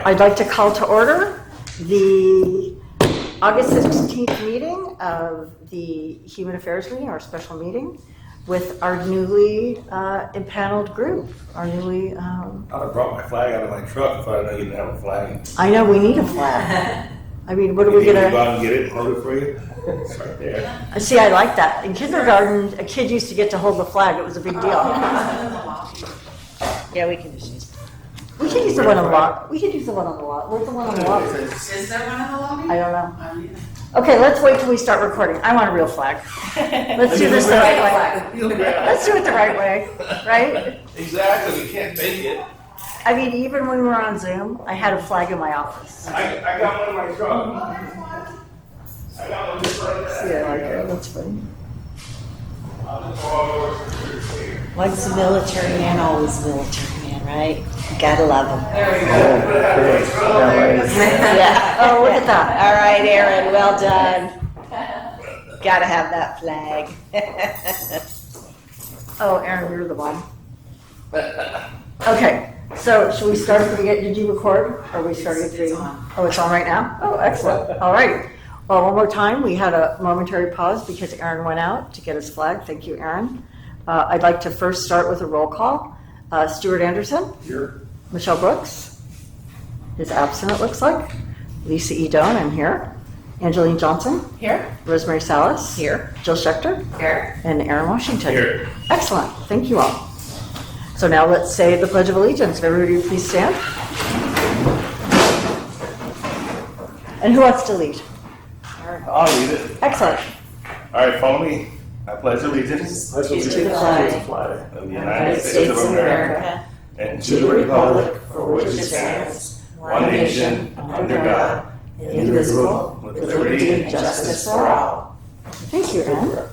I'd like to call to order the August 16th meeting of the Human Affairs meeting, our special meeting, with our newly impaneled group, our newly... I would have brought my flag out of my truck if I didn't even have a flag. I know, we need a flag. I mean, what are we You gonna... go out and get it and hold it for you? It's right there. See, I like that. In kindergarten, a kid used to get to hold the flag. It was a big deal. Yeah, we can just use it. We could use the one on the lot. We could use the one on the lot. Where's the one on the lot? Is there one in the lobby? I don't know. Okay, let's wait till we start recording. I want a real flag. Let's do this the right way. Let's do it the right way, right? Exactly, you can't fake it. I mean, even when we were on Zoom, I had a flag in my office. I got one in my truck. I got one just like that. Yeah, like it. That's funny. Once a military man, always a military man, right? You gotta love him. There we go. Yeah. Oh, look at that. All right, Aaron, well done. Gotta have that flag. Oh, Aaron, you're the one. Okay, so should we start at the beginning? Did you record? Or are we starting at 3? It's on. Oh, it's on right now? Oh, excellent. All right. Well, one more time, we had a momentary pause because Aaron went out to get his flag. Thank you, Aaron. I'd like to first start with a roll call. Stuart Anderson. Here. Michelle Brooks is absent, it looks like. Lisa E. Doan, I'm here. Angeline Johnson. Here? Rosemary Salas. Here. Jill Schechter. Here. And Aaron Washington. Here. Excellent. Thank you all. So now let's say the Pledge of Allegiance. If everybody please stand. And who wants to lead? I'll lead it. Excellent. All right, follow me. I pledge allegiance to the flag of the United States of America and to the republic for which it stands, one nation, under God, indivisible, with liberty and justice for all. Thank you, Aaron.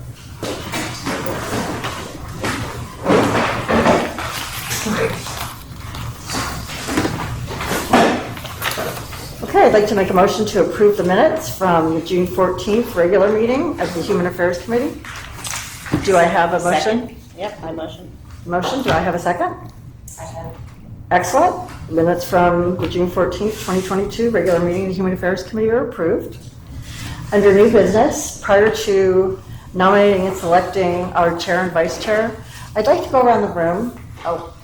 Okay, I'd like to make a motion to approve the minutes from the June 14th regular meeting of the Human Affairs Committee. Do I have a motion? Second. Yep, I motion. Motion, do I have a second? Second. Excellent. Minutes from the June 14th, 2022 regular meeting of the Human Affairs Committee are approved. Under new business, prior to nominating and selecting our chair and vice chair, I'd like to go around the room. Oh,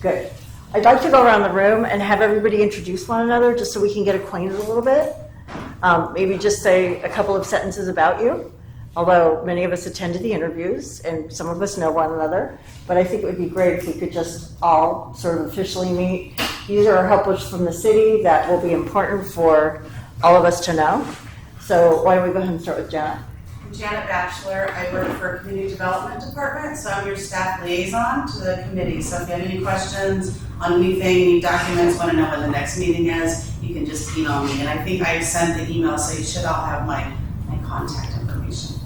good. I'd like to go around the room and have everybody introduce one another just so we can get acquainted a little bit. Maybe just say a couple of sentences about you, although many of us attended the interviews and some of us know one another. But I think it would be great if we could just all sort of officially meet. These are our helpers from the city that will be important for all of us to know. So why don't we go ahead and start with Janet? I'm Janet Batchelor. I work for Community Development Department, so I'm your staff liaison to the committee. So if you have any questions on anything, any documents, want to know when the next meeting is, you can just email me. And I think I sent the email, so you should all have my contact information.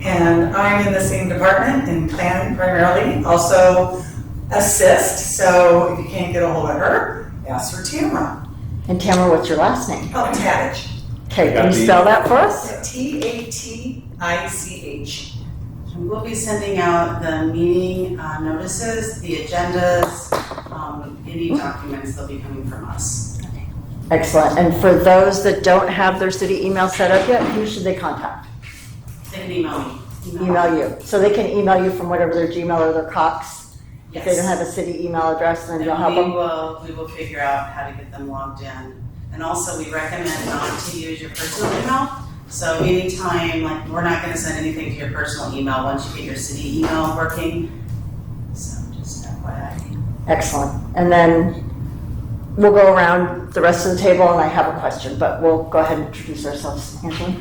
And I'm in the same department in planning primarily, also assist. So if you can't get a hold of her, ask for Tamara. And Tamara, what's your last name? Oh, Tadich. Okay, can you spell that for us? Tatich. And we'll be sending out the meeting notices, the agendas, any documents they'll be coming from us. Excellent. And for those that don't have their city email set up yet, who should they contact? They can email me. Email you. So they can email you from whatever their Gmail or their Cox. If they don't have a city email address, then you'll help them. We will figure out how to get them logged in. And also we recommend not to use your personal email. So anytime, like, we're not gonna send anything to your personal email once you get your city email working. So just FYI. Excellent. And then we'll go around the rest of the table and I have a question, but we'll go ahead and introduce ourselves. Angeline?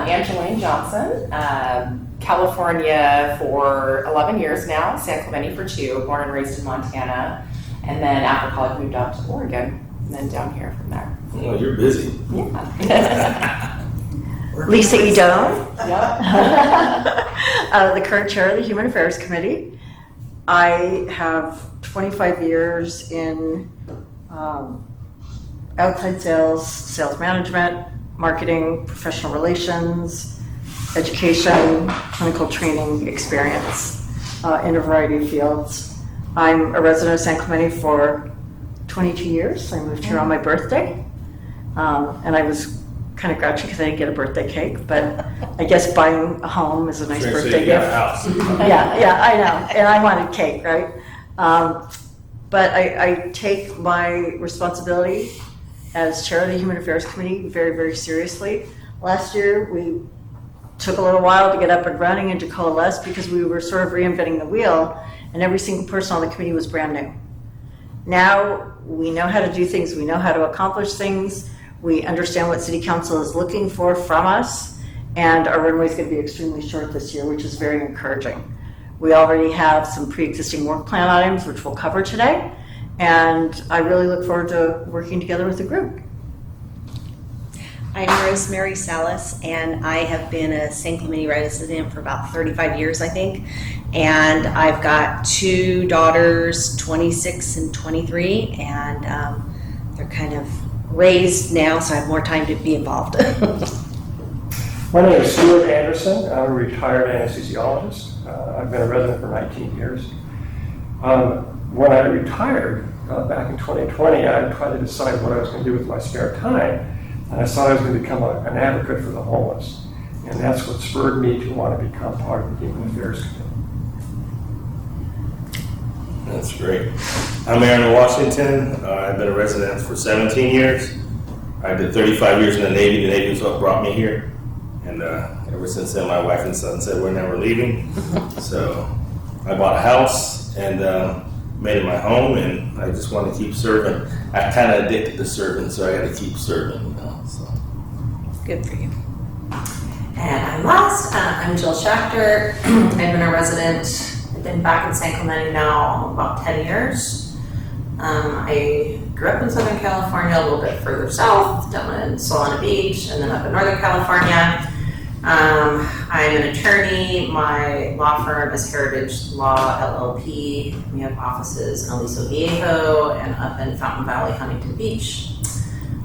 Angeline Johnson, California for 11 years now, San Clemente for 2, born and raised in Montana, and then after college moved out to Oregon, and then down here from there. Oh, you're busy. Yeah. Lisa E. Doan, Yep. the current chair of the Human Affairs Committee. I have 25 years in outside sales, sales management, marketing, professional relations, education, clinical training experience in a variety of fields. I'm a resident of San Clemente for 22 years. I moved here on my birthday. And I was kind of grouchy because I didn't get a birthday cake, but I guess buying a home is a nice birthday gift. Yeah, I know, and I wanted cake, right? But I take my responsibility as chair of the Human Affairs Committee very, very seriously. Last year, we took a little while to get up and running and to coalesce because we were sort of reinventing the wheel, and every single person on the committee was brand new. Now we know how to do things, we know how to accomplish things, we understand what City Council is looking for from us, and our runway is going to be extremely short this year, which is very encouraging. We already have some pre-existing work plan items, which we'll cover today, and I really look forward to working together with the group. I'm Rosemary Salas, and I have been a San Clemente resident for about 35 years, I think. And I've got 2 daughters, 26 and 23, and they're kind of raised now, so I have more time to be involved. My name is Stuart Anderson. I'm a retired anesthesiologist. I've been a resident for 19 years. When I retired back in 2020, I tried to decide what I was going to do with my spare time. And I thought I was going to become an advocate for the homeless. And that's what spurred me to want to become part of the Human Affairs Committee. That's great. I'm Aaron Washington. I've been a resident for 17 years. I did 35 years in the Navy. The Navy is what brought me here. And ever since then, my wife and son said we're never leaving. So I bought a house and made it my home, and I just want to keep serving. I'm kind of addicted to serving, so I got to keep serving, you know. So. Good for you. And I'm last. I'm Jill Schachter. I've been a resident. I've been back in San Clemente now about 10 years. I grew up in Southern California, a little bit further south, down in Solana Beach, and then up in Northern California. I'm an attorney. My law firm is Heritage Law LLP. We have offices in Aliso Viejo and up in Fountain Valley, Huntington Beach.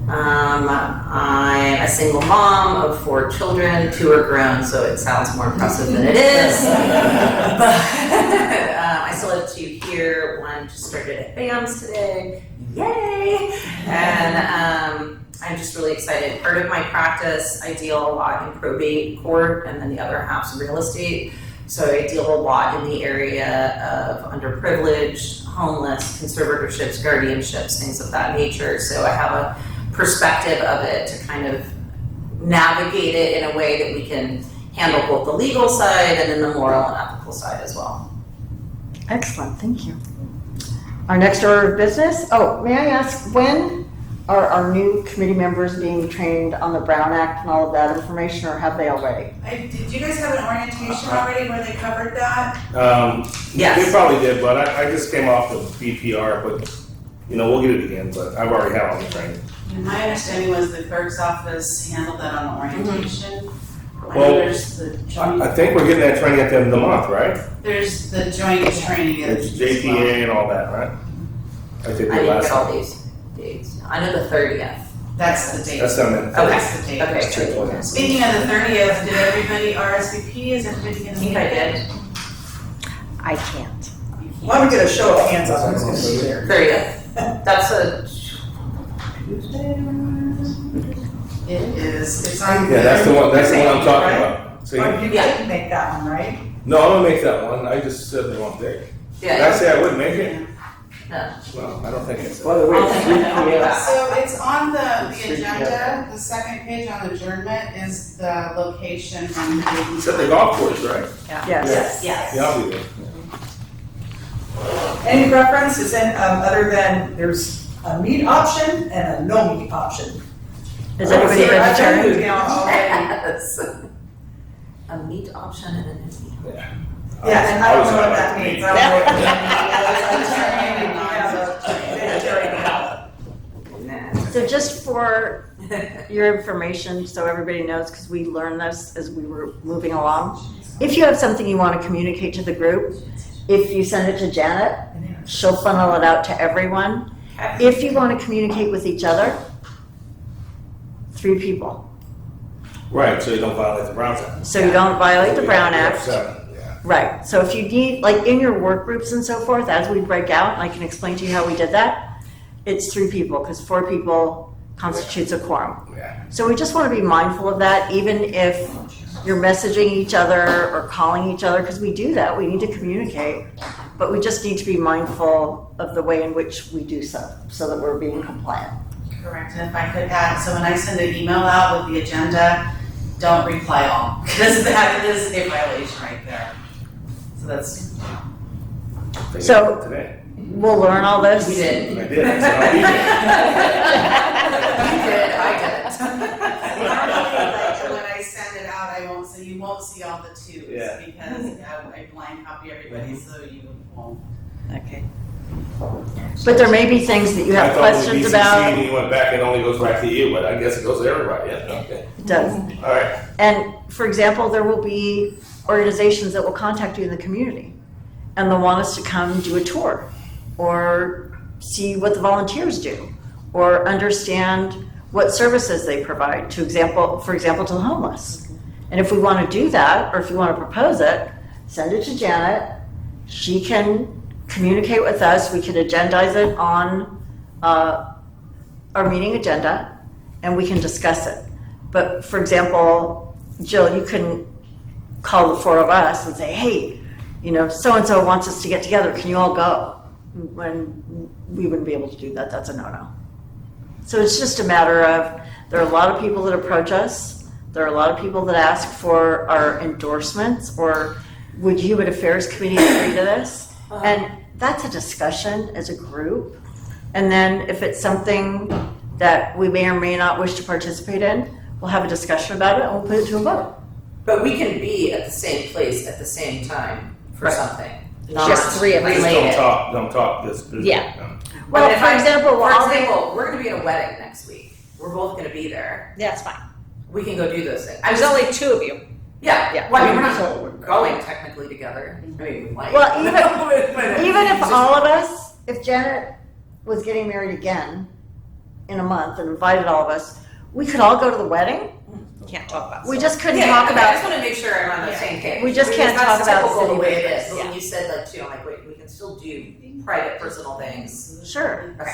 I'm a single mom of 4 children. 2 are grown, so it sounds more impressive than it is. But I still have 2 here. One just started at BAMS today. Yay! And I'm just really excited. Part of my practice, I deal a lot in probate court, and then the other half's in real estate. So I deal a lot in the area of underprivileged, homeless, conservatorships, guardianships, things of that nature. So I have a perspective of it to kind of navigate it in a way that we can handle both the legal side and then the moral and ethical side as well. Excellent, thank you. Our next order of business, may I ask, when are our new committee members being trained on the Brown Act and all of that information, or have they already? Did you guys have an orientation already where they covered that? Yes. They probably did, but I just came off the BPR, but we'll get it again, but I've already had all the training. And my understanding was the clerk's office handled that on the orientation. I know Well, there's the joint, I think we're getting that training at the end of the month, right? there's the joint training. It's JPA and all that, right? I think I the didn't last get all one. these dates. I know the 30th. That's the date. That's something. That's the date. Okay. Speaking of the 30th, did everybody RSVP? Is everybody gonna I be think I there? did. I can't. Why don't we get a show of hands on who's going to be there? 30th. That's a Tuesday. It is, it's on. Yeah, that's the one I'm talking Right? about. So Oh, you Yeah. couldn't make that one, right? no, I'm gonna make that one. I just said the wrong thing. Did I Yeah. say I wouldn't make it? No. Well, I don't think I said. By the way, I'll think I'll be back. So it's on the agenda, the second page on adjournment is the location from the. It's at the golf course, right? Yes. Yes. Yeah, I'll be there. Any preference is in, other than there's a meat option and a no meat option? Is anybody vegetarian? Yes. A meat option and a no-meat. Yeah. Yes, I don't know what that I was means. gonna I don't know what that means. So just for your information, so everybody knows, because we learned this as we were moving along, if you have something you want to communicate to the group, if you send it to Janet, she'll funnel it out to everyone. If you want to communicate with each other, 3 people. Right, so you don't violate the Brown Act. So you don't violate the Brown Act. 7, yeah. Right, so if you need, like in your work groups and so forth, as we break out, and I can explain to you how we did that, it's 3 people, because 4 people constitutes a quorum. Yeah. So we just want to be mindful of that, even if you're messaging each other or calling each other, because we do that, we need to communicate. But we just need to be mindful of the way in which we do so that we're being compliant. Correct, and if I could add, so when I send an email out with the agenda, don't reply all, because that is a violation right there. So that's, So- Today. We'll learn all this. We did. I did, that's what I You did, I normally, like, when I send it out, I won't, so you won't see all the twos, Yeah. because I blind copy everybody, so you won't. Okay. But there may be things that you did. have questions I thought about. when BCC, you went back, it only goes back to you, but I guess it goes to everybody, yeah, okay. It does. All right. And for example, there will be organizations that will contact you in the community and they'll want us to come do a tour or see what the volunteers do or understand what services they provide, for example, to the homeless. And if we want to do that, or if you want to propose it, send it to Janet. She can communicate with us. We can agendize it on our meeting agenda and we can discuss it. But for example, Jill, you can call the 4 of us and say, hey, so-and-so wants us to get together. Can you all go? When we wouldn't be able to do that, that's a no-no. So it's just a matter of, there are a lot of people that approach us. There are a lot of people that ask for our endorsements or would Human Affairs Committee agree to this? And that's a discussion as a group. And then if it's something that we may or may not wish to participate in, we'll have a discussion about it and we'll put it to a vote. But we can be at the same place at the same time for Right. something. Just 3 of us. Just Related. don't talk this business. Yeah. Well, But if for example, we're gonna be at a wedding next week. We're both gonna be there. That's fine. We can go do those things. There's only 2 of you. Yeah, Yeah. well, I mean, we're not going technically together. I mean, we might. Well, even if Just- all of us, if Janet was getting married again in a month and invited all of us, we could all go to the wedding. Can't talk about We stuff. just couldn't Yeah, talk okay, I just about, wanna make sure I'm on the Yeah. same page. We just Because can't that's talk about typical the city way it business. is, but when you said that too, I'm like, wait, we can still do private personal things. sure. Okay.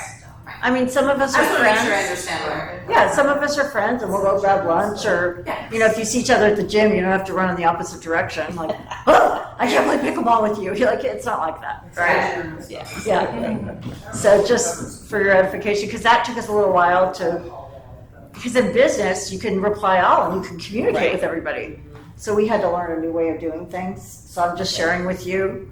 I mean, some of us I are just wanna make sure I friends. understand where. Yeah, some of us are friends and we'll go grab lunch or, Yeah. if you see each other at the gym, you don't have to run in the opposite direction. Like, oh, I can't play pickleball with you. You're like, it's not like that, right? Yeah. Yeah. So just for your edification, because that took us a little while because in business, you can reply all and you can communicate Right. with everybody. So we had to learn a new way of doing things. So I'm just sharing with you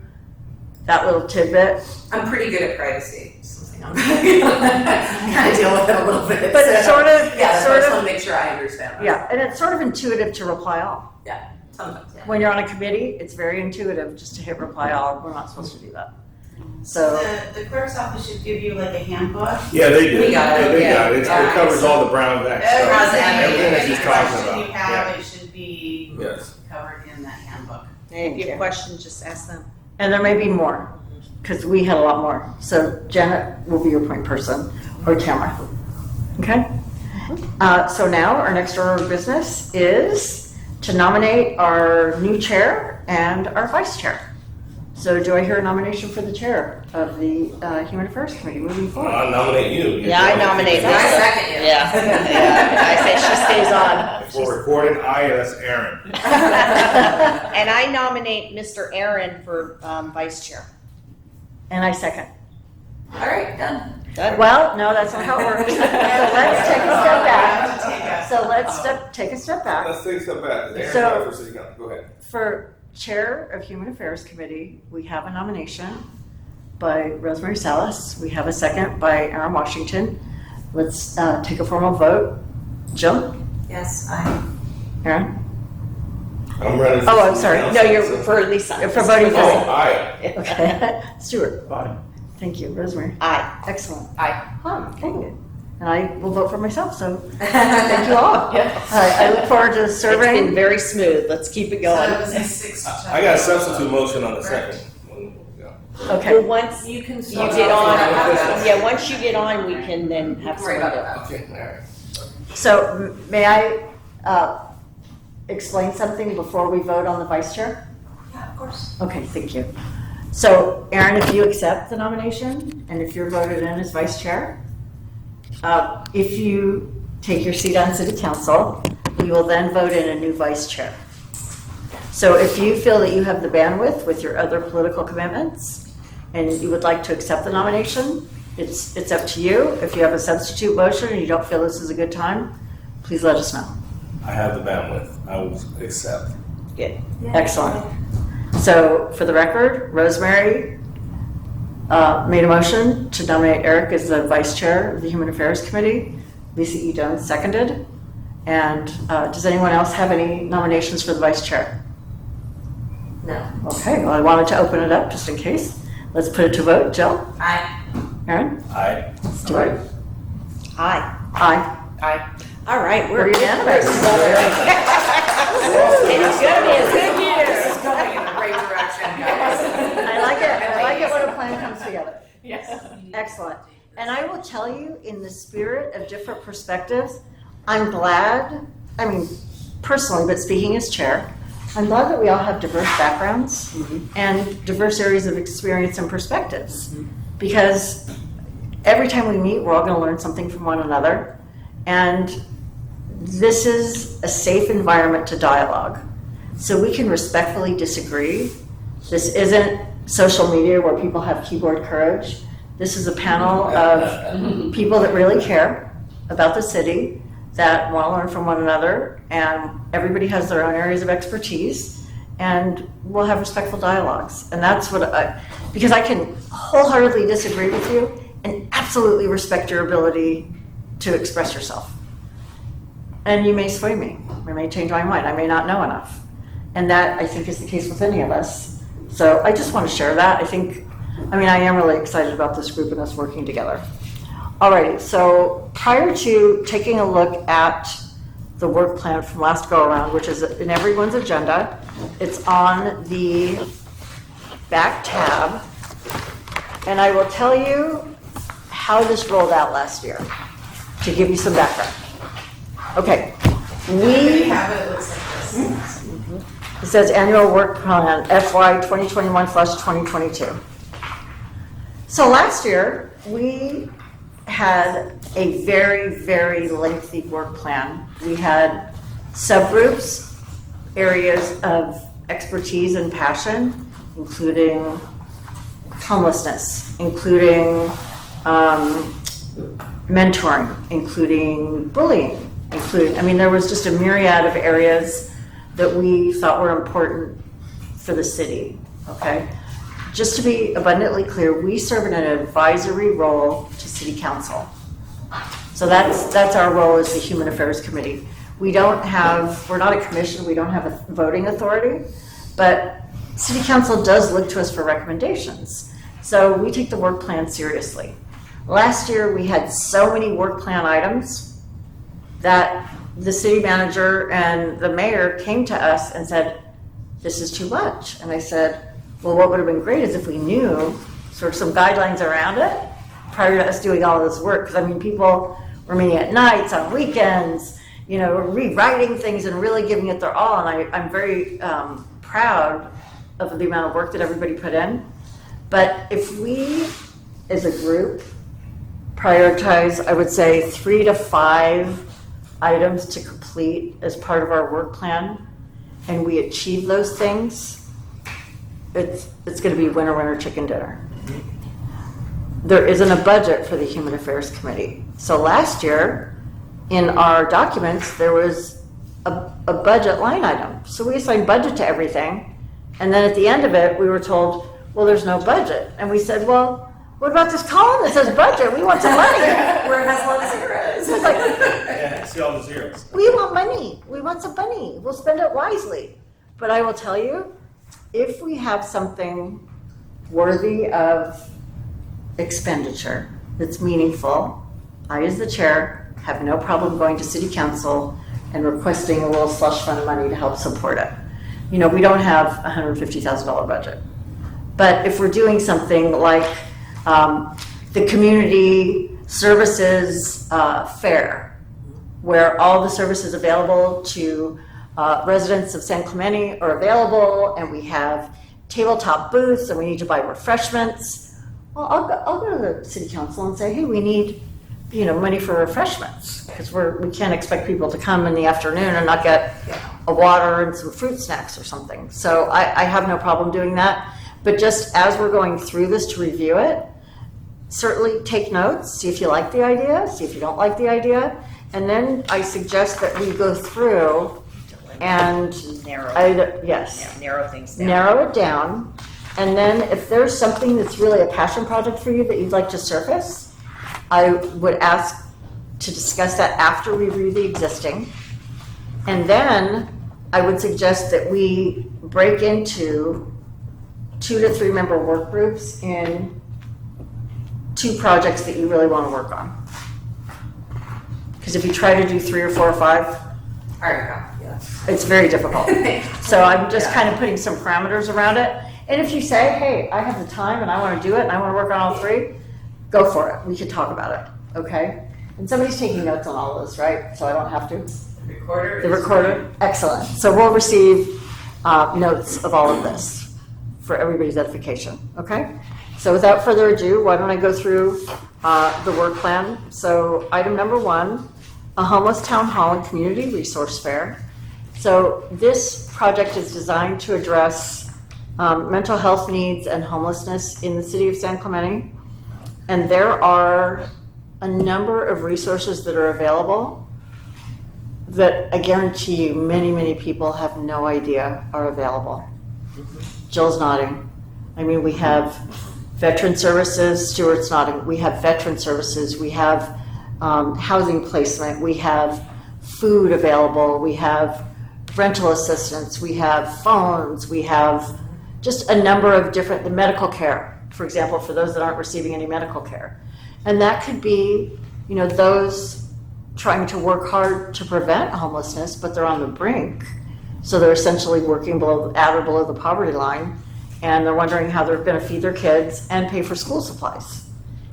that little tidbit. I'm pretty good at privacy. Something I'm kind of deal with it a little bit. But it's sort of, Yeah, it's so I sort just of, want to make sure I understand. that. yeah, and it's sort of intuitive to reply all. Sometimes, yeah. When you're on a committee, it's very intuitive just to hit reply all. We're not supposed to do that. So, The clerk's office should give you like a handbook. Yeah, they do. We got it, Yeah, they yeah. got it. It Yeah. covers all the Brown Act Everything. stuff. Everything Everything that that she's you talking Question about. you have, Yeah. it should be Yes. covered in that handbook. If you have questions, just ask them. and there may be more, because we had a lot more. So Janet will be your point person, or Tamara. Okay? So now, our next order of business is to nominate our new chair and our vice chair. So do I hear a nomination for the chair of the Human Affairs Committee moving forward? I'll nominate you. Yeah, I nominate I Lisa. second you. Yeah. Yeah. I say she stays on. If we're recording, that's Aaron. And I nominate Mr. Aaron for vice chair. And I second. All right, done. Done. Well, no, that's not how it works. So let's take a step back. Take a- So let's take a step back. Let's take a step back. Aaron's So- running for city council. Go ahead. For Chair of Human Affairs Committee, we have a nomination by Rosemary Salas. We have a second by Aaron Washington. Let's take a formal vote. Jill? Yes, I. Aaron? I'm running for Oh, I'm city sorry. council. No, you're for Lisa. For voting Oh, for aye. Okay. Stuart? Bye. Thank you. Rosemary? Aye. Excellent. Aye. Okay. And I will vote for myself, so thank you all. I look forward to It's been serving. very smooth. Let's keep it So it going. was a 6. I got a substitute motion on the second. Okay. Well, once You can. you get on, yeah, once you get on, we can then have Right someone about do it. that. Okay, all right. So may I explain something before we vote on the vice chair? Yeah, of course. Okay, thank you. So Aaron, if you accept the nomination and if you're voted in as vice chair, If you take your seat on city council, we will then vote in a new vice chair. So if you feel that you have the bandwidth with your other political commitments and you would like to accept the nomination, it's up to you. If you have a substitute motion and you don't feel this is a good time, please let us know. I have the bandwidth. I will accept. Good. Excellent. So for the record, Rosemary made a motion to nominate Eric as the vice chair of the Human Affairs Committee. Lisa E. Jones seconded. And does anyone else have any nominations for the vice chair? No. Okay, well, I wanted to open it up just in case. Let's put it to vote. Jill? Aye. Aaron? Aye. Stuart? Hi. Aye. Aye. All right, We're we're unanimous. It's gonna be a good year. This is going in the right direction, guys. I like it. I like it when a plan comes together. Yes. Excellent. And I will tell you, in the spirit of different perspectives, I'm glad, I mean, personally, but speaking as chair, I'm glad that we all have diverse backgrounds and diverse areas of experience and perspectives. Because every time we meet, we're all going to learn something from one another. And this is a safe environment to dialogue. So we can respectfully disagree. This isn't social media where people have keyboard courage. This is a panel of people that really care about the city, that want to learn from one another, and everybody has their own areas of expertise, and we'll have respectful dialogues. And that's what because I can wholeheartedly disagree with you and absolutely respect your ability to express yourself. And you may sway me, I may change my mind, I may not know enough. And that, I think, is the case with any of us. So I just want to share that. I am really excited about this group and us working together. Alrighty, so prior to taking a look at the work plan from last go around, which is in everyone's agenda, it's on the back tab, and I will tell you how this rolled out last year to give you some background. Okay, We have it, it looks like this. it says annual work plan FY 2021/2022. So last year, we had a very, very lengthy work plan. We had subgroups, areas of expertise and passion, including homelessness, including mentoring, including bullying, there was just a myriad of areas that we thought were important for the city, okay? Just to be abundantly clear, we serve in an advisory role to City Council. So that's our role as the Human Affairs Committee. We're not a commission, we don't have a voting authority, but City Council does look to us for recommendations. So we take the work plan seriously. Last year, we had so many work plan items that the city manager and the mayor came to us and said, this is too much. And I said, well, what would have been great is if we knew sort of some guidelines around it prior to us doing all this work. Because people were meeting at nights, on weekends, rewriting things and really giving it their all. And I'm very proud of the amount of work that everybody put in. But if we, as a group, prioritize, I would say, 3 to 5 items to complete as part of our work plan, and we achieve those things, it's going to be winner, winner, chicken dinner. There isn't a budget for the Human Affairs Committee. So last year, in our documents, there was a budget line item. So we assigned budget to everything, and then at the end of it, we were told, well, there's no budget. And we said, well, what about this column that says budget? We want some money. Where it has a lot of zeros. It's like, Yeah, I see all the zeros. we want money. We want some money. We'll spend it wisely. But I will tell you, if we have something worthy of expenditure that's meaningful, I, as the chair, have no problem going to City Council and requesting a little slush fund money to help support it. We don't have a $150,000 budget. But if we're doing something like the community services fair, where all the services available to residents of San Clemente are available, and we have tabletop booths, and we need to buy refreshments, well, I'll go to the City Council and say, hey, we need money for refreshments, because we can't expect people to come in the afternoon and not get a water and some fruit snacks or something. So I have no problem doing that. But just as we're going through this to review it, certainly take notes, see if you like the idea, see if you don't like the idea. And then I suggest that we go through and Narrow things down. narrow it down. And then if there's something that's really a passion project for you that you'd like to surface, I would ask to discuss that after we review the existing. And then I would suggest that we break into 2 to 3 member work groups in 2 projects that you really want to work on. Because if you try to do 3 or 4 or 5, it's very difficult. So I'm just kind of putting some parameters around it. And if you say, hey, I have the time and I want to do it and I want to work on all 3, go for it. We can talk about it, okay? And somebody's taking notes on all of this, right? So I don't have to? The recorder? Excellent. So we'll receive notes of all of this for everybody's edification, okay? So without further ado, why don't I go through the work plan? So item number 1, a homeless town hall and community resource fair. So this project is designed to address mental health needs and homelessness in the city of San Clemente. And there are a number of resources that are available that I guarantee you many, many people have no idea are available. Jill's nodding. I mean, we have veteran services, Stuart's nodding. We have veteran services, we have housing placement, we have food available, we have rental assistance, we have phones, we have just a number of different, the medical care, for example, for those that aren't receiving any medical care. And that could be, those trying to work hard to prevent homelessness, but they're on the brink. So they're essentially working at or below the poverty line, and they're wondering how they're going to feed their kids and pay for school supplies.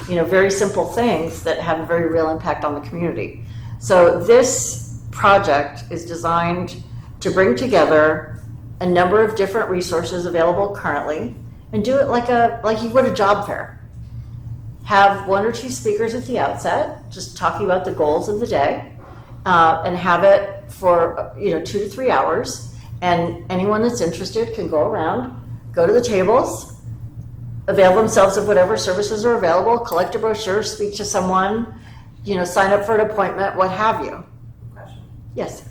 Very simple things that have a very real impact on the community. So this project is designed to bring together a number of different resources available currently and do it like you would a job fair. Have 1 or 2 speakers at the outset, just talking about the goals of the day, and have it for 2 to 3 hours. And anyone that's interested can go around, go to the tables, avail themselves of whatever services are available, collect a brochure, speak to someone, sign up for an appointment, what have you. Question. Yes,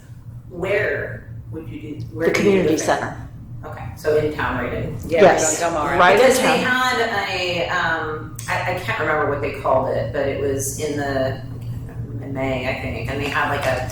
Where would you do? the community center. Okay, so in town, right in? Yes, Right on Del Mar. right Because in they town. had I can't remember what they called it, but it was in May, I think, and they had a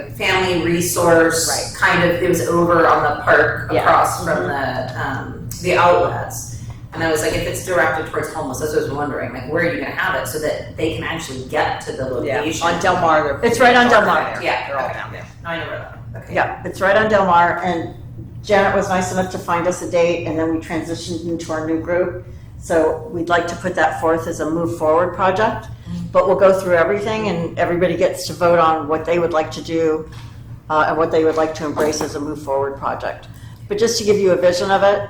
family resource, Right. kind of, it was over on the park Yeah. across from the outlets. And I was like, if it's directed towards homeless, that's what I was wondering, where are you gonna have it so that they can actually get to the location? On Del Mar. It's right on Del Mar. Yeah, They're all okay. down there. No, I know where that, okay. Yeah, it's right on Del Mar, and Janet was nice enough to find us a date, and then we transitioned into our new group. So we'd like to put that forth as a move forward project, but we'll go through everything and everybody gets to vote on what they would like to do and what they would like to embrace as a move forward project. But just to give you a vision of it,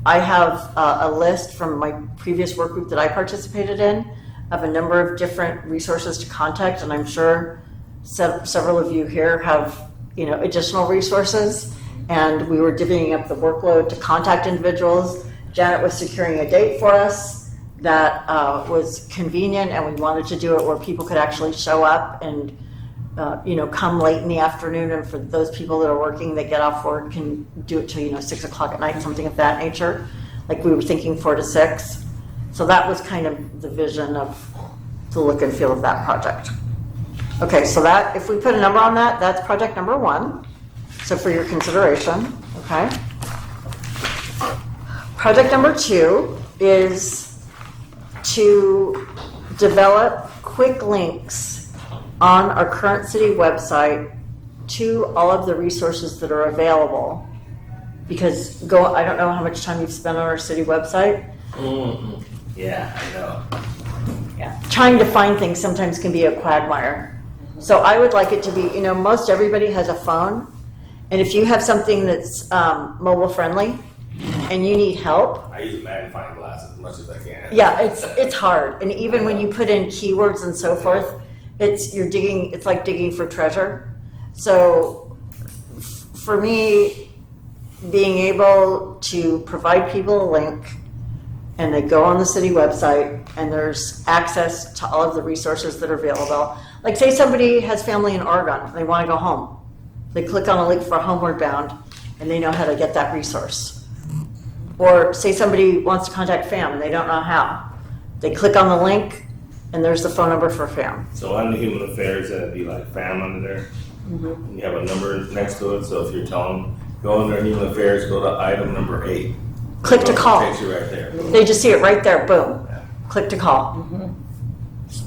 I have a list from my previous work group that I participated in of a number of different resources to contact, and I'm sure several of you here have additional resources, and we were divvying up the workload to contact individuals. Janet was securing a date for us that was convenient, and we wanted to do it where people could actually show up and come late in the afternoon, and for those people that are working that get off work can do it till 6 o'clock at night, something of that nature. Like we were thinking 4 to 6. So that was kind of the vision of the look and feel of that project. Okay, so that, if we put a number on that, that's project number 1. So for your consideration, okay? Project number 2 is to develop quick links on our current city website to all of the resources that are available. Because I don't know how much time you've spent on our city website. Mm-hmm. Yeah, I know. Trying to find things sometimes can be a quagmire. So I would like it to be, most everybody has a phone. And if you have something that's mobile friendly and you need help, I use magnifying glasses. much as I can. Yeah, it's hard, and even when you put in keywords and so forth, it's like digging for treasure. So for me, being able to provide people a link, and they go on the city website, and there's access to all of the resources that are available. Like, say somebody has family in Oregon, and they want to go home. They click on a link for Homeward Bound, and they know how to get that resource. Or say somebody wants to contact FAM, and they don't know how. They click on the link, and there's the phone number for FAM. So under Human Affairs, that'd be like FAM under there. And you have a number next to it, so if you're telling them, go under Human Affairs, go to item number 8. Click to call. It takes you right there. They just see it right there, boom. Click to call.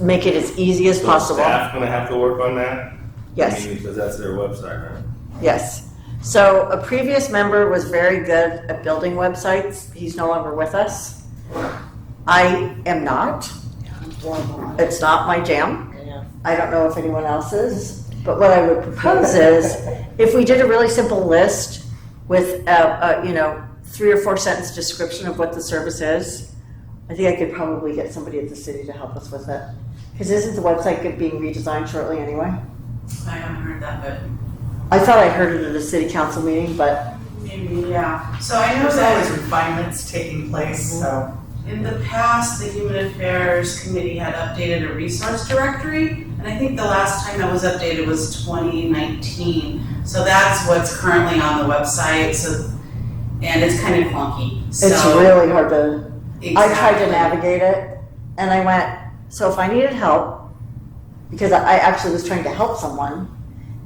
Make it as easy as So possible. staff gonna have to work on that? Yes. I mean, because that's their website, right? Yes. So a previous member was very good at building websites. He's no longer with us. I am not. It's not my jam. I don't know if anyone else is. But what I would propose is, if we did a really simple list with, 3 or 4 sentence description of what the service is, I think I could probably get somebody at the city to help us with it. Because isn't the website being redesigned shortly anyway? I haven't heard that, but I thought I heard it at a city council meeting, but maybe, yeah. So I know There's always that refinements taking place, so. in the past, the Human Affairs Committee had updated a resource directory, and I think the last time that was updated was 2019. So that's what's currently on the website, and it's kind of clunky. it's So- really hard to, I tried to Exactly. navigate it, and I went, so if I needed help, because I actually was trying to help someone,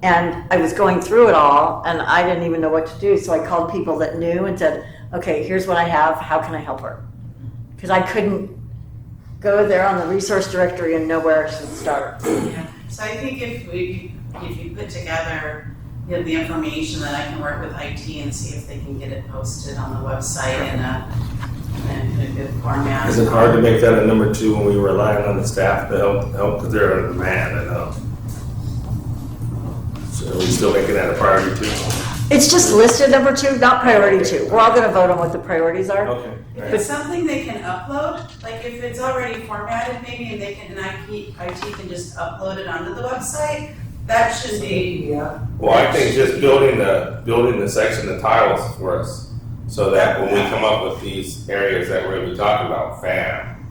and I was going through it all, and I didn't even know what to do, so I called people that knew and said, okay, here's what I have, how can I help her? Because I couldn't go there on the resource directory and know where I should start. Yeah. So I think if you put together, the information, then I can work with IT and see if they can get it posted on the website in a good format. Is it hard to make that a number 2 when we were relying on the staff to help because they're on demand? So are we still making that a priority too? It's just listed number 2, not priority 2. We're all gonna vote on what the priorities are. Okay. If it's something they can upload, like if it's already formatted maybe and IT can just upload it onto the website, that should be, Well, I think just building the section, the titles for us, so that when we come up with these areas that we're gonna be talking about, FAM,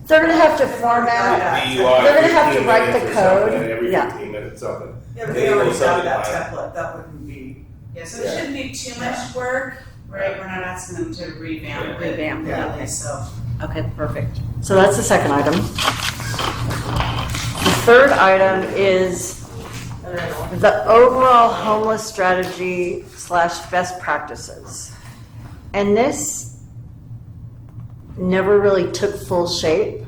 They're gonna have to format, DUI, they're gonna have to 15 write the minutes or something, code. every Yeah. 15 minutes, something. Yeah, but Maybe they a already little got that something template, that wouldn't be. yeah, so it shouldn't be too much work, right? We're not asking them to revamp it. Yeah. Really, so. Okay, perfect. So that's the second item. The third item is the overall homeless strategy / best practices. And this never really took full shape.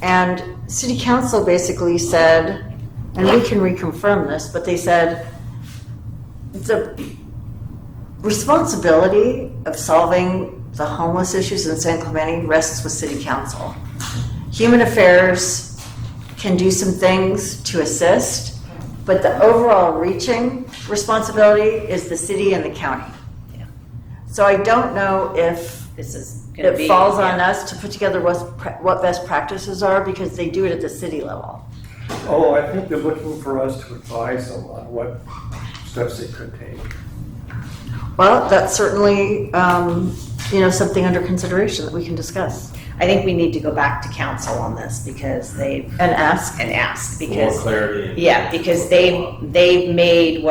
And city council basically said, and we can reconfirm this, but they said the responsibility of solving the homeless issues in San Clemente rests with city council. Human Affairs can do some things to assist, but the overall reaching responsibility is the city and the county. Yeah. So I don't know if This is gonna be. it falls on us to put together what best practices are, because they do it at the city level. Oh, I think they're looking for us to advise them on what steps they could take. Well, that's certainly, something under consideration that we can discuss I think we need to go back to council on this because and ask. More because, clarity. yeah, because they've made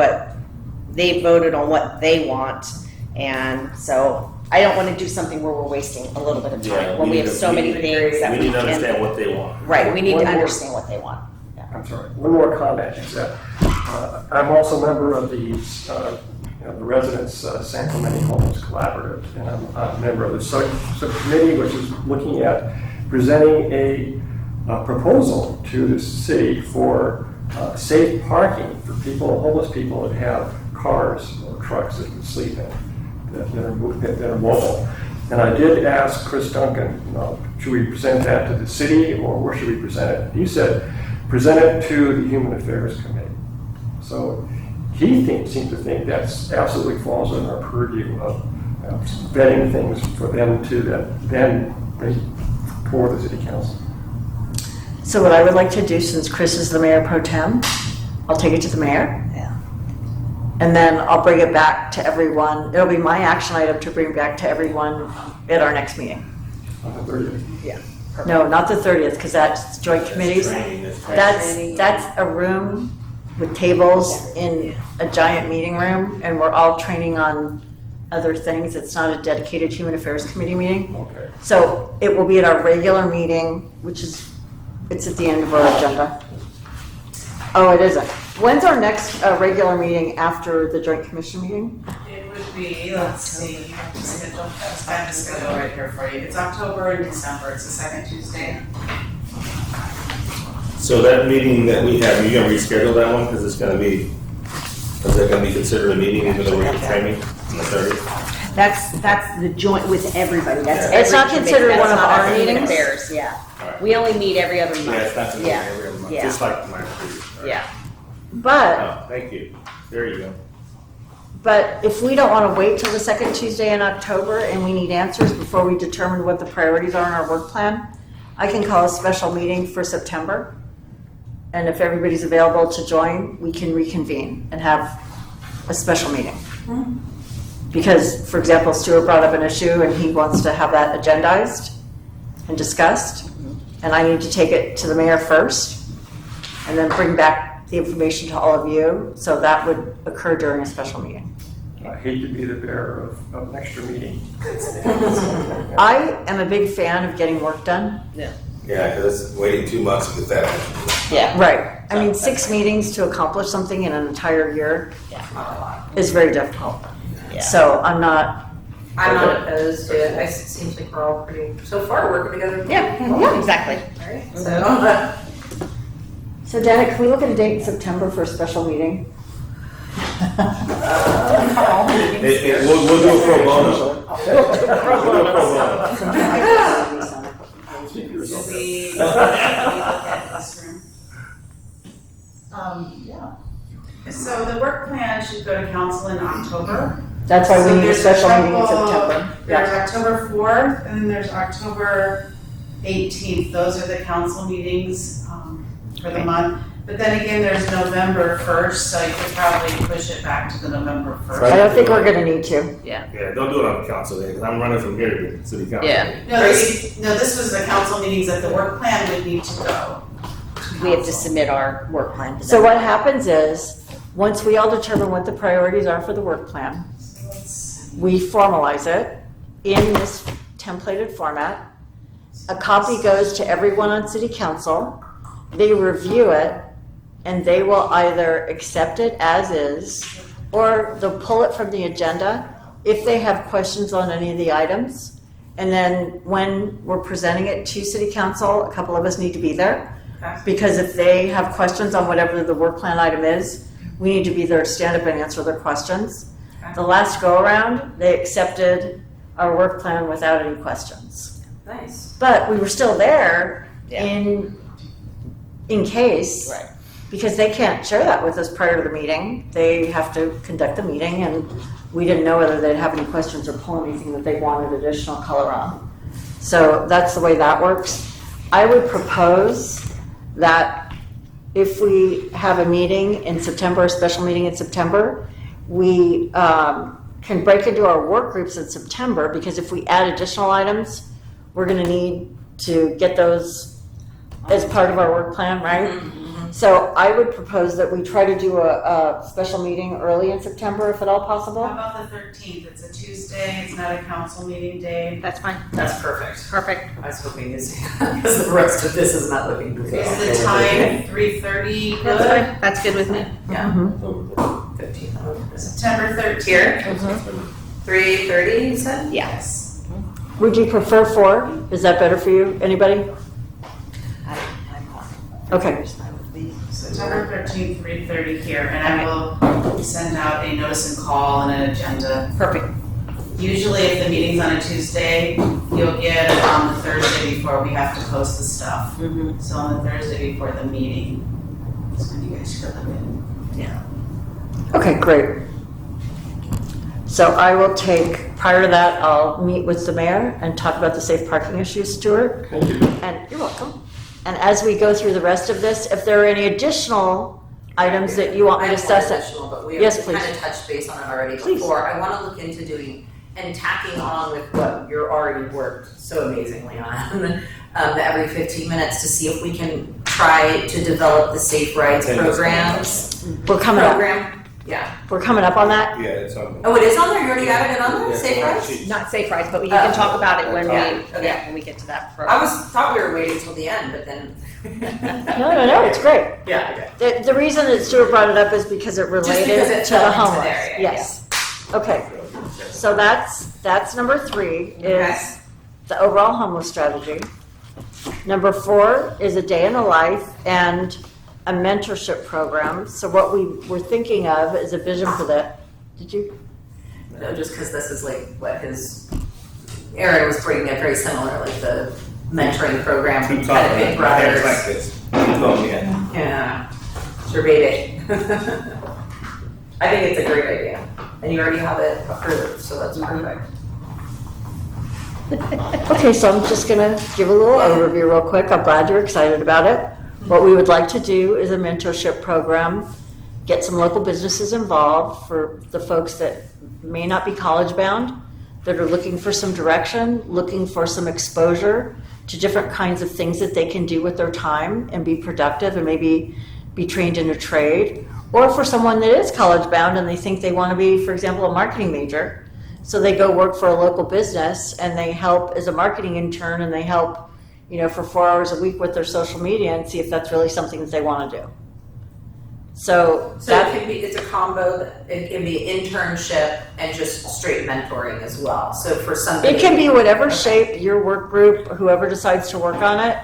they voted on what they want. And so I don't want to do something where we're wasting a little bit of Yeah, time when we have so many things that We we need to can. understand what they want. Right, we need One to more. understand what they want. I'm sorry, one more comment is that I'm also a member of the Residents San Clemente Homeless Collaborative, and I'm a member of the subcommittee, which is looking at presenting a proposal to the city for safe parking for homeless people that have cars or trucks that can sleep in, that are mobile. And I did ask Chris Duncan, should we present that to the city or where should we present it? He said, present it to the Human Affairs Committee. So he seems to think that's absolutely falls in our purview of vetting things for them to then bring forward the city council. So what I would like to do, since Chris is the mayor pro tem, I'll take it to the mayor. Yeah. And then I'll bring it back to everyone. It'll be my action item to bring back to everyone at our next meeting. On the 30th. No, not the 30th, because that's joint committees. Training, that's Training. That's a room with tables in a giant meeting room, and we're all training on other things. It's not a dedicated Human Affairs Committee meeting. Okay. So it will be at our regular meeting, it's at the end of our agenda. Oh, it isn't. When's our next regular meeting after the joint commission meeting? It would be, let's see, I have the schedule right here for you. It's October and December, it's the second Tuesday. So that meeting that we have, are you gonna reschedule that one, because is that gonna be considered a meeting even though we're training on the 30th? That's the joint with everybody. That's Yeah. It's not every considered committee. one That's of not our Human meetings? Affairs, yeah. All right. We only meet every other month. Yeah, it's not considered Yeah. every other month, Yeah. just like my previous. all right. Yeah. But Oh, thank you. There you go. But if we don't want to wait till the second Tuesday in October and we need answers before we determine what the priorities are in our work plan, I can call a special meeting for September. And if everybody's available to join, we can reconvene and have a special meeting. Because, for example, Stuart brought up an issue and he wants to have that agendized and discussed. And I need to take it to the mayor first and then bring back the information to all of you. So that would occur during a special meeting. I hate to be the bearer of an extra meeting. I am a big fan of getting work done. Yeah, because waiting 2 months to get that. Yeah. Right. I mean, 6 meetings to accomplish something in an entire year is very difficult. Yeah. So I'm not, I'm not opposed to it. It seems like we're all pretty, so far, working together. Yeah, exactly. Alright, so, so Dana, can we look at a date in September for a special meeting? We'll do a pro bono. We'll do a pro bono. Should we look at this room? Yeah. So the work plan should go to council in October. That's why So we need a there's special meeting in couple- September. There's Yeah. October 4th, and then there's October 18th. Those are the council meetings for the month. But then again, there's November 1st, so you could probably push it back to the November 1st. I don't think we're gonna need to. Yeah, don't do it on the council day, because I'm running from here to the city council. Yeah. No, this was the council meetings that the work plan would need to go. We have to submit our work plan to them. So what happens is, once we all determine what the priorities are for the work plan, we formalize it in this templated format. A copy goes to everyone on city council. They review it, and they will either accept it as is, or they'll pull it from the agenda if they have questions on any of the items. And then when we're presenting it to city council, a couple of us need to be there. Okay. Because if they have questions on whatever the work plan item is, we need to be there to stand up and answer their questions. Okay. The last go around, they accepted our work plan without any questions. nice. But we were still there Yeah. in case. Right. Because they can't share that with us prior to the meeting. They have to conduct the meeting, and we didn't know whether they'd have any questions or pull anything that they wanted additional color on. So that's the way that works. I would propose that if we have a meeting in September, a special meeting in September, we can break into our work groups in September, because if we add additional items, we're gonna need to get those as part of our work plan, right? So I would propose that we try to do a special meeting early in September, if at all How possible. about the 13th? It's a Tuesday, it's not a council meeting day. That's fine. That's perfect. Perfect. I was hoping this, because the rest of this is not looking good. Is the time 3:30 That's good? fine. That's good with me. Yeah. Mhm. 15. September 13th. Here, 3:30, you said? Yes. Would you prefer 4? Is that better for you? Anybody? Okay. September 13th, 3:30 here, and I will send out a notice and call and an agenda. Perfect. Usually if the meeting's on a Tuesday, you'll get it on the Thursday before we have to post the stuff. So on the Thursday before the meeting, is when you guys fill it in. Okay, great. So I will take, prior to that, I'll meet with the mayor and talk about the safe parking issues, Stuart. Thank you. And you're welcome. And as we go through the rest of this, if there are any additional items that you want me to discuss, But we Yes, have please. kind of touched base on it already Please. before. I want to look into doing and tacking on with what you're already worked so amazingly on, the every 15 minutes to see if we can try to develop the safe rides programs. we're coming up. Program, yeah. We're coming up on that. Yeah, it's on. Oh, it is on there? You already added it on there? Yeah, Safe it's on the rides? sheet. Not safe rides, but we can talk about it when Yeah, we, okay. yeah, when we get to that I program. thought we were waiting till the end, but then. No, it's great. Yeah, okay. The reason that Stuart brought it up is because it related because it to fell the into homeless. there, yeah, Yes. Okay, so that's number 3 Okay. is the overall homeless strategy. Number 4 is a day in the life and a mentorship program. So what we were thinking of is a vision for that. Did you? No, just because this is like what Aaron was bringing up very similar, like the mentoring program. Keep kind of talking, Big my hands Brothers. like this. Keep going, yeah. Yeah, sure, baby. I think it's a great idea, and you already have it approved, so that's perfect. Okay, so I'm just gonna give a little overview real quick. I'm glad you're excited about it. What we would like to do is a mentorship program, get some local businesses involved for the folks that may not be college bound, that are looking for some direction, looking for some exposure to different kinds of things that they can do with their time and be productive and maybe be trained in a trade. Or for someone that is college bound and they think they want to be, for example, a marketing major. So they go work for a local business and they help as a marketing intern and they help, for 4 hours a week with their social media and see if that's really something that they want to do. So So it can be, it's a combo, it can be internship and just straight mentoring as well, so for somebody. it can be whatever shape your work group, whoever decides to work on it,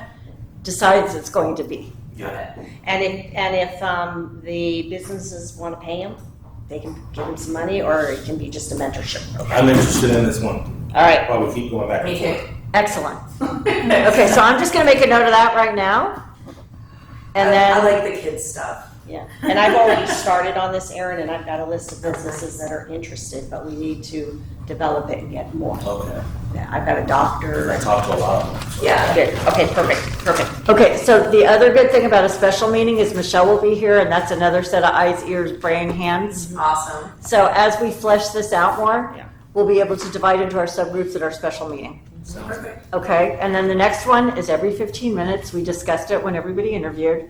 decides it's going to be. Got it. And if the businesses want to pay them, they can give them some money, or it can be just a mentorship program. I'm interested in this one. All right. While we keep going back and Me forth. too. Excellent. Okay, so I'm just going to make a note of that right now. And I then, like the kids stuff. Yeah, and I've already started on this, Erin, and I've got a list of businesses that are interested, but we need to develop it and get more. Okay. Yeah, I've got a doctor. I talked to a lot of them. So. Yeah. Good. Okay, perfect. okay, so the other good thing about a special meeting is Michelle will be here, and that's another set of eyes, ears, brain, hands. Awesome. So as we flesh this out more, Yeah. we'll be able to divide into our subgroups at our special meeting. Perfect. Okay, and then the next one is every 15 minutes. We discussed it when everybody interviewed.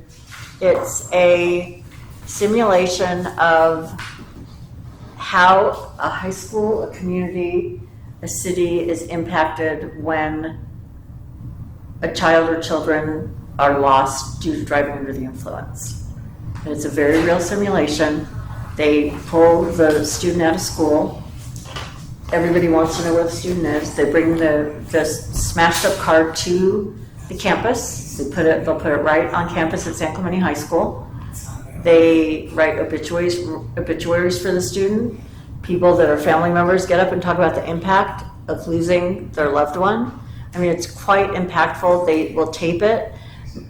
It's a simulation of how a high school, a community, a city is impacted when a child or children are lost due to driving under the influence. And it's a very real simulation. They pull the student out of school. Everybody wants to know where the student is. They bring the smashed up car to the campus. They'll put it right on campus at San Clemente High School. They write obituaries for the student. People that are family members get up and talk about the impact of losing their loved one. I mean, it's quite impactful. They will tape it.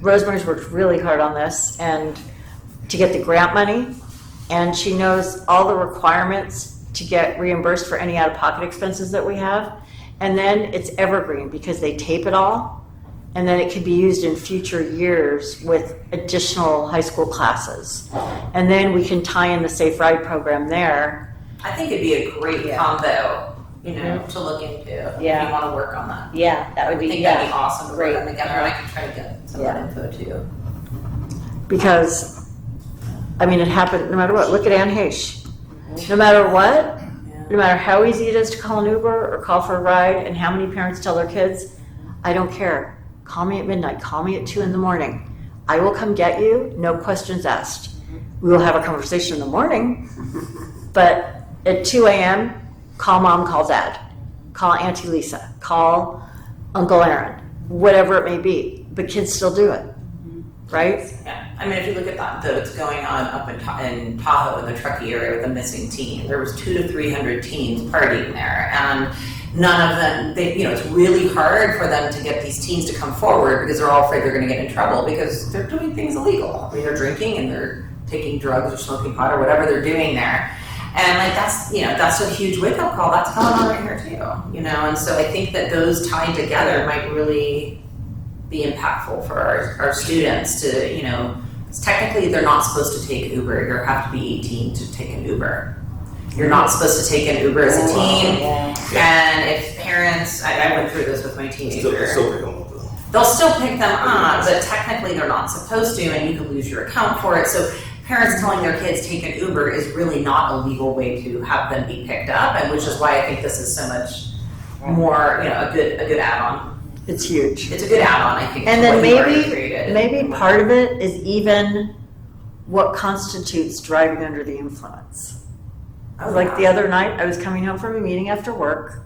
Rosemary's worked really hard on this and to get the grant money, and she knows all the requirements to get reimbursed for any out-of-pocket expenses that we have. And then it's evergreen because they tape it all, and then it can be used in future years with additional high school classes. And then we can tie in the Safe Ride program there. I think it'd be a great combo, to look into. If Yeah. you want to work on that. Yeah, that would I be, think that'd be awesome to great. work on together, and I can try to get some of that info too. Because, I mean, it happened no matter what. Look at Ann Heche. No matter what, no matter how easy it is to call an Uber or call for a ride, and how many parents tell their kids, I don't care. Call me at midnight. Call me at 2 a.m. I will come get you, no questions asked. We will have a conversation in the morning, but at 2 a.m., call mom, call dad, call Auntie Lisa, call Uncle Aaron, whatever it may be. But kids still do it, right? Yeah, I mean, if you look at that, what's going on up in Tahoe in the Truckee area with the missing teen, there was 200 to 300 teens partying there, and none of them, it's really hard for them to get these teens to come forward because they're all afraid they're going to get in trouble because they're doing things illegal. I mean, they're drinking and they're taking drugs or smoking pot or whatever they're doing there. And like that's a huge wake up call. That's going on right here too, And so I think that those tied together might really be impactful for our students to, 'cause technically they're not supposed to take Uber. You have to be 18 to take an Uber. You're not supposed to take an Uber as a teen. And if parents, I went through this with my teenager. They'll still pick them up, but technically they're not supposed to, and you could lose your account for it. So parents telling their kids take an Uber is really not a legal way to have them be picked up, and which is why I think this is so much more, a good add-on. It's huge. It's a good add-on, I think. And to then what you've already created. maybe part of it is even what constitutes driving under the influence. Like the other night, I was coming home from a meeting after work,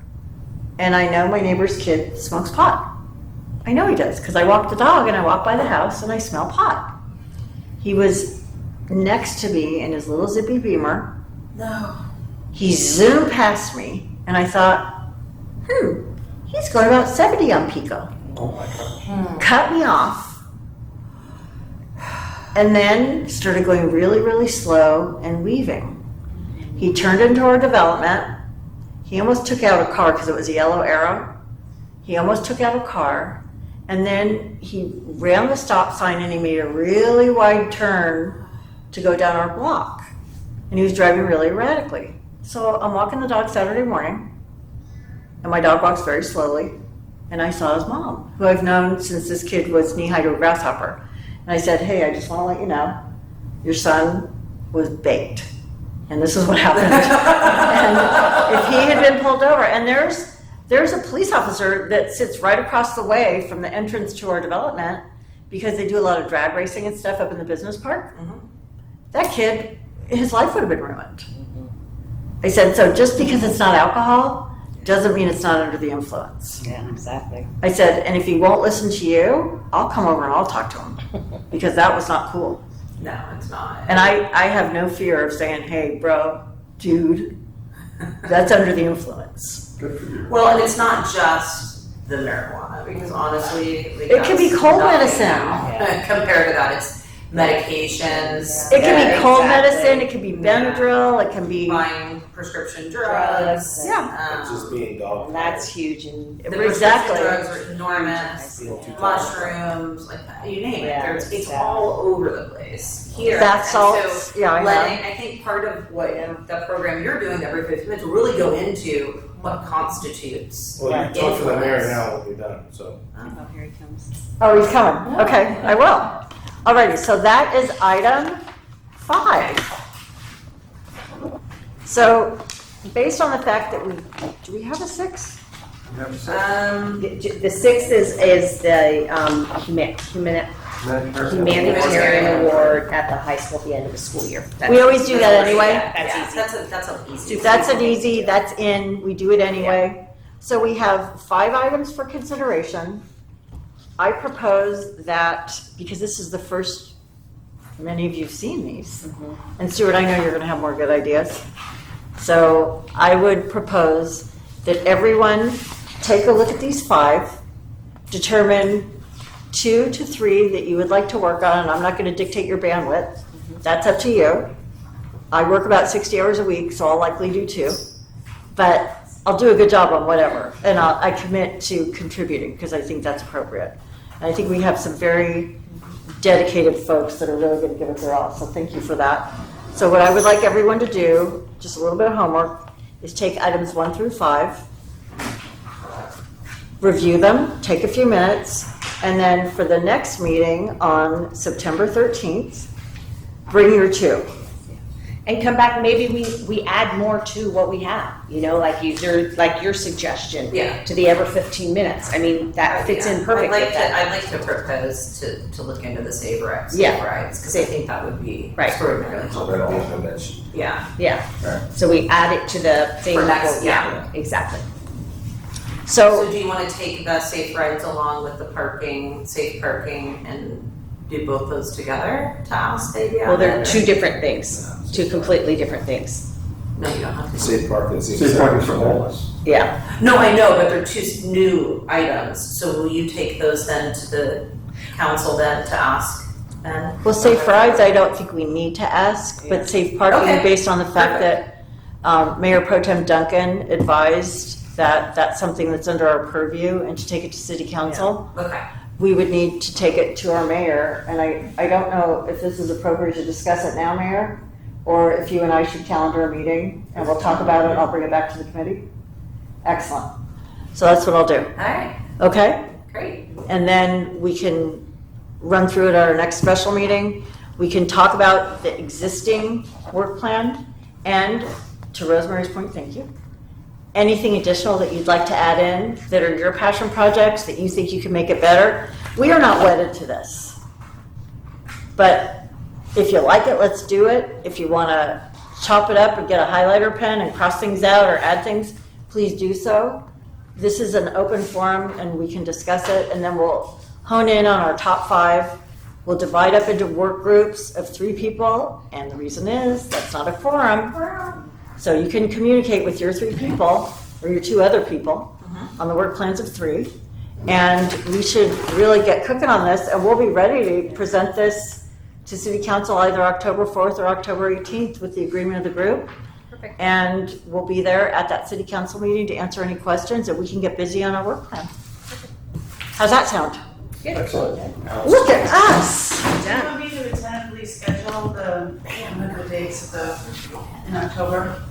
and I know my neighbor's kid smokes pot. I know he does, because I walk the dog and I walk by the house and I smell pot. He was next to me in his little zippy Beamer. No. He zoomed past me, and I thought, he's going about 70 on Pico. Oh my God. Cut me off, and then started going really, really slow and weaving. He turned into our development. He almost took out a car because it was a yellow arrow. He almost took out a car, and then he ran the stop sign and he made a really wide turn to go down our block. And he was driving really erratically. So I'm walking the dog Saturday morning, and my dog walks very slowly, and I saw his mom, who I've known since this kid was knee-high to a grasshopper. And I said, hey, I just want to let you know, your son was baked. And this is what happened. And if he had been pulled over, and there's a police officer that sits right across the way from the entrance to our development, because they do a lot of drag racing and stuff up in the business park. That kid, his life would have been ruined. I said, so just because it's not alcohol doesn't mean it's not under the influence. Yeah, exactly. I said, and if he won't listen to you, I'll come over and I'll talk to him, because that was not cool. No, it's not. And I have no fear of saying, hey, bro, dude, that's under the influence. Good for you. Well, and it's not just the marijuana, because honestly, It could be cold medicine. Compared to that, it's medications. It can be cold exactly. medicine, it can be Benadryl, it can be, Buying prescription drugs. yeah, Just being dog. That's huge. And The prescription exactly. drugs are enormous. Mushrooms, like you name it. Yeah, It's exactly. all over the place here. Bath And salts, so yeah, I know. I think part of what the program you're doing every 15 minutes will really go into what constitutes. Well, you talk to the mayor now, we'll be done, so. Oh, here he comes. Oh, he's coming, okay, I will. Alrighty, so that is item 5. So, based on the fact that do we have a 6? You have a second? The 6th is the humanitarian award at the high school at the end of the school year. We always do that anyway. That's easy. That's an easy. That's an easy, that's in, we do it anyway. So we have 5 items for consideration. I propose that, because this is the first, many of you have seen these, and Stuart, I know you're gonna have more good ideas. So I would propose that everyone take a look at these 5, determine 2 to 3 that you would like to work on, and I'm not gonna dictate your bandwidth. That's up to you. I work about 60 hours a week, so I'll likely do 2. But I'll do a good job on whatever, and I commit to contributing, because I think that's appropriate. And I think we have some very dedicated folks that are really gonna give it their all, so thank you for that. So what I would like everyone to do, just a little bit of homework, is take items 1 through 5, review them, take a few minutes, and then for the next meeting on September 13th, bring your 2. And come back, maybe we add more to what we have, like your suggestion. Yeah. To the every 15 minutes. I mean, that fits in perfectly with that. I'd like to propose to look into the Save Rights. Yeah. Because I think that would be Right. extraordinarily So that'll be helpful. on that sheet. Yeah. Yeah. Right. So we add it to the thing. For next- Yeah, exactly. So do you want to take the Safe Rides along with the parking, safe parking, and do both those together to ask maybe? Well, they're 2 different things, 2 completely different things. No, you don't have to. Safe parking. Safe parking for homeless. Yeah. No, I know, but they're 2 new items. So will you take those then to the council then to ask then? Well, safe rides, I don't think we need to ask, but safe parking, Okay. based on the fact that Mayor Pro Tem Duncan advised that that's something that's under our purview and to take it to city council. Okay. We would need to take it to our mayor, and I don't know if this is appropriate to discuss it now, Mayor, or if you and I should calendar a meeting, and we'll talk about it, and I'll bring it back to the committee. Excellent. So that's what I'll do, All right, okay? great. And then we can run through it at our next special meeting. We can talk about the existing work plan, and to Rosemary's point, thank you. Anything additional that you'd like to add in that are your passion projects that you think you can make it better? We are not wedded to this. But if you like it, let's do it. If you want to chop it up and get a highlighter pen and cross things out or add things, please do so. This is an open forum and we can discuss it, and then we'll hone in on our top 5. We'll divide up into work groups of 3 people, and the reason is that's not a quorum. So you can communicate with your 3 people or your 2 other people on the work plans of 3. And we should really get cooking on this, and we'll be ready to present this to City Council either October 4th or October 18th with the agreement of the group. Perfect. And we'll be there at that City Council meeting to answer any questions, and we can get busy on our work plan. How's that sound? Excellent. Look at us! Do you want me to tentatively schedule the dates in October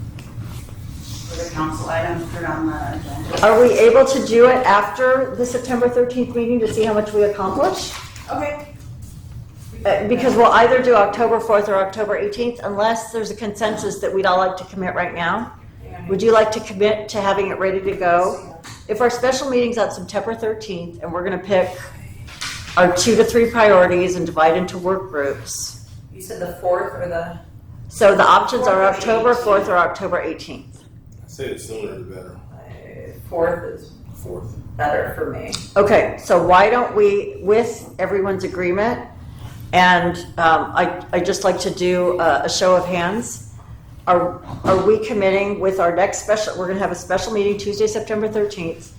for the council items put on the agenda? Are we able to do it after the September 13th meeting to see how much we accomplish? Okay. Because we'll either do October 4th or October 18th, unless there's a consensus that we'd all like to commit right now. Would you like to commit to having it ready to go? If our special meeting's on September 13th, and we're gonna pick our 2 to 3 priorities and divide into work groups. You said the 4th or the? So the options are October 4th or October 18th. I say the sooner the better. 4th is 4th. better for me. Okay, so why don't we, with everyone's agreement, and I'd just like to do a show of hands. Are we committing with our next special, we're gonna have a special meeting Tuesday, September 13th,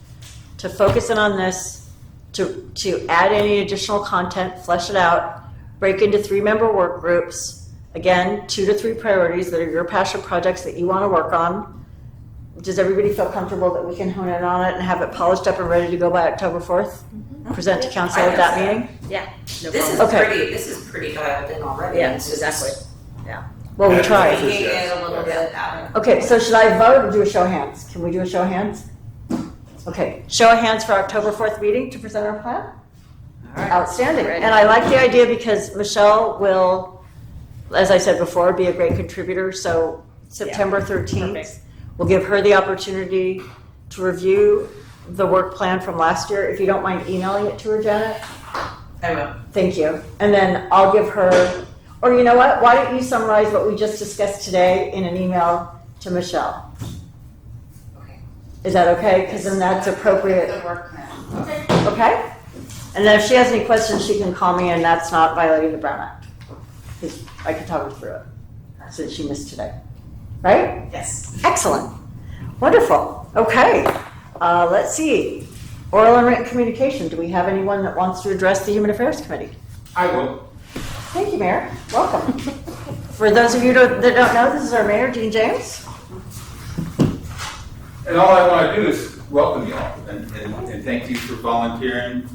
to focus in on this, to add any additional content, flesh it out, break into 3-member work groups, again, 2 to 3 priorities that are your passion projects that you wanna work on. Does everybody feel comfortable that we can hone in on it and have it polished up and ready to go by October 4th? Present to council at that meeting? Yeah. No This is Okay. this is pretty dialed in already. Yeah, It's just exactly. Well, we tried. Making it a little bit out. Okay, so should I vote or do a show of hands? Can we do a show of hands? Okay, show of hands for October 4th meeting to present our plan? Outstanding. Ready. And I like the idea because Michelle will, as I said before, be a great contributor. So September 13th, Perfect. we'll give her the opportunity to review the work plan from last year. If you don't mind emailing it to her, Janet. I will. Thank you. And then I'll give her, or you know what? Why don't you summarize what we just discussed today in an email to Michelle? Okay. Is that okay? Because then that's appropriate. The work plan. Okay. Okay? And then if she has any questions, she can call me, and that's not violating the Brown Act. Because I can talk her through it, since she missed today. Right? Yes. Excellent. Wonderful. Okay. Let's see. Oral and written communication. Do we have anyone that wants to address the Human Affairs Committee? I will. Thank you, Mayor. Welcome. For those of you that don't know, this is our Mayor, Dean James. And all I want to do is welcome you all and thank you for volunteering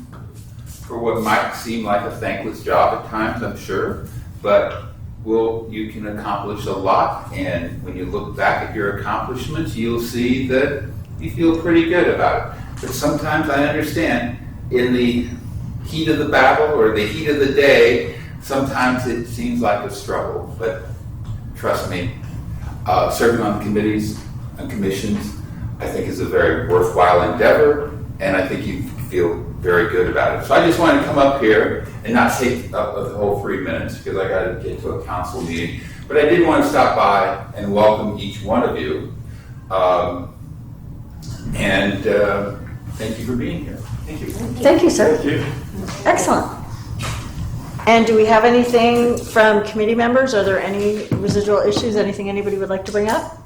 for what might seem like a thankless job at times, I'm sure. But you can accomplish a lot, and when you look back at your accomplishments, you'll see that you feel pretty good about it. But sometimes I understand in the heat of the battle or the heat of the day, sometimes it seems like a struggle. But trust me, serving on committees and commissions, I think is a very worthwhile endeavor, and I think you feel very good about it. So I just wanted to come up here and not take up the whole 3 minutes because I got to get to a council meeting. But I did want to stop by and welcome each one of you. And thank you for being here. Thank you. Thank you, sir. Thank you. Excellent. And do we have anything from committee members? Are there any residual issues? Anything anybody would like to bring up?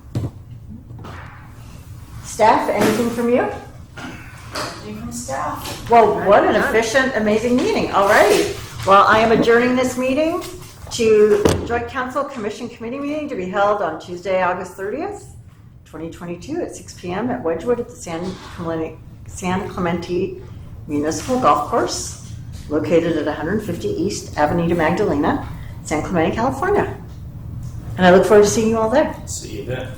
Staff, anything from you? Anything from staff? Well, what an efficient, amazing meeting. All righty. Well, I am adjourning this meeting to Joint Council Commission Committee meeting to be held on Tuesday, August 30th. 2022 at 6 p.m. at Wedgewood at the San Clemente Municipal Golf Course, located at 150 East Avenida Magdalena, San Clemente, California. And I look forward to seeing you all there. See you then.